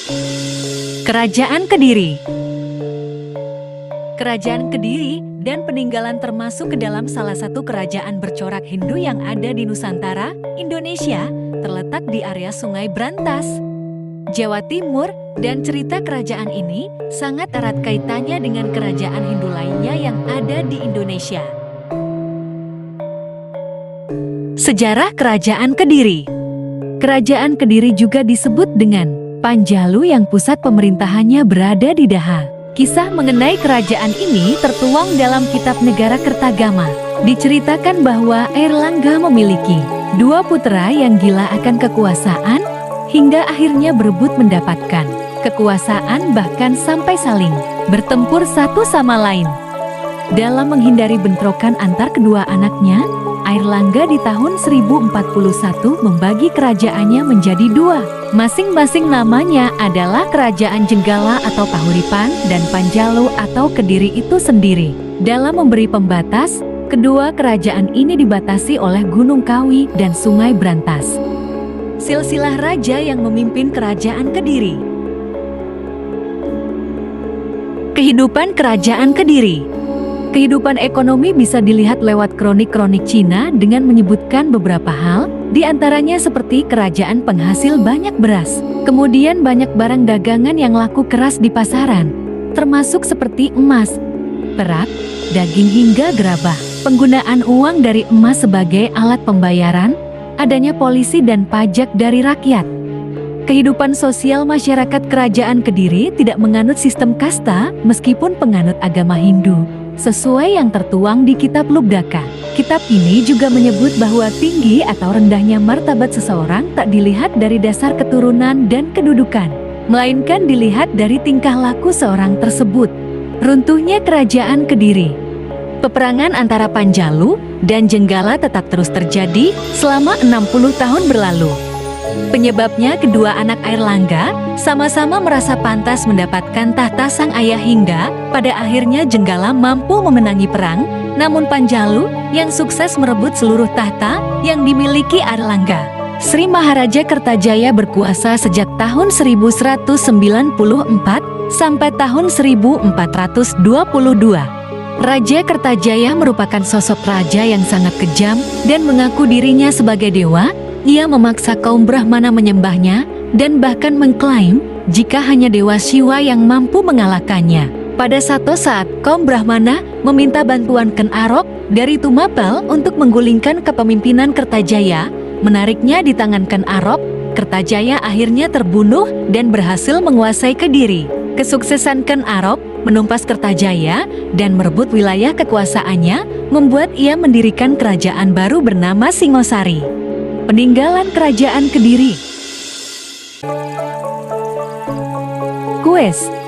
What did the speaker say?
Kerajaan Kediri. Kerajaan Kediri dan peninggalan termasuk ke dalam salah satu kerajaan bercorak Hindu yang ada di Nusantara, Indonesia, terletak di area Sungai Brantas, Jawa Timur, dan cerita kerajaan ini sangat erat kaitannya dengan kerajaan Hindu lainnya yang ada di Indonesia. Sejarah Kerajaan Kediri. Kerajaan Kediri juga disebut dengan Panjalu yang pusat pemerintahannya berada di Daha. Kisah mengenai kerajaan ini tertuang dalam kitab Negara Kertagama. Diceritakan bahwa Airlangga memiliki dua putra yang gila akan kekuasaan hingga akhirnya berebut mendapatkan kekuasaan bahkan sampai saling bertempur satu sama lain. Dalam menghindari bentrokan antar kedua anaknya, Airlangga di tahun 1041 membagi kerajaannya menjadi dua. Masing-masing namanya adalah Kerajaan Jenggala atau Pahuripan dan Panjalu atau Kediri itu sendiri. Dalam memberi pembatas, kedua kerajaan ini dibatasi oleh Gunung Kawi dan Sungai Brantas. Silsilah raja yang memimpin Kerajaan Kediri. Kehidupan Kerajaan Kediri. Kehidupan ekonomi bisa dilihat lewat kronik-kronik Cina dengan menyebutkan beberapa hal, di antaranya seperti kerajaan penghasil banyak beras. Kemudian banyak barang dagangan yang laku keras di pasaran, termasuk seperti emas, perak, daging hingga gerabah. Penggunaan uang dari emas sebagai alat pembayaran, adanya polisi dan pajak dari rakyat. Kehidupan sosial masyarakat Kerajaan Kediri tidak menganut sistem kasta meskipun penganut agama Hindu, sesuai yang tertuang di Kitab Lubdaka. Kitab ini juga menyebut bahwa tinggi atau rendahnya martabat seseorang tak dilihat dari dasar keturunan dan kedudukan, melainkan dilihat dari tingkah laku seorang tersebut. Runtuhnya Kerajaan Kediri. Peperangan antara Panjalu dan Jenggala tetap terus terjadi selama 60 tahun berlalu. Penyebabnya kedua anak Airlangga sama-sama merasa pantas mendapatkan tahta sang ayah hingga pada akhirnya Jenggala mampu memenangi perang, namun Panjalu yang sukses merebut seluruh tahta yang dimiliki Airlangga. Sri Maharaja Kertajaya berkuasa sejak tahun 1194 sampai tahun 1422. Raja Kertajaya merupakan sosok raja yang sangat kejam dan mengaku dirinya sebagai dewa. Ia memaksa kaum Brahmana menyembahnya dan bahkan mengklaim jika hanya Dewa Siwa yang mampu mengalahkannya. Pada satu saat, kaum Brahmana meminta bantuan Ken Arok dari Tumapel untuk menggulingkan kepemimpinan Kertajaya. Menariknya di tangan Ken Arok, Kertajaya akhirnya terbunuh dan berhasil menguasai Kediri. Kesuksesan Ken Arok menumpas Kertajaya dan merebut wilayah kekuasaannya, membuat ia mendirikan kerajaan baru bernama Singosari. Peninggalan Kerajaan Kediri. Kues.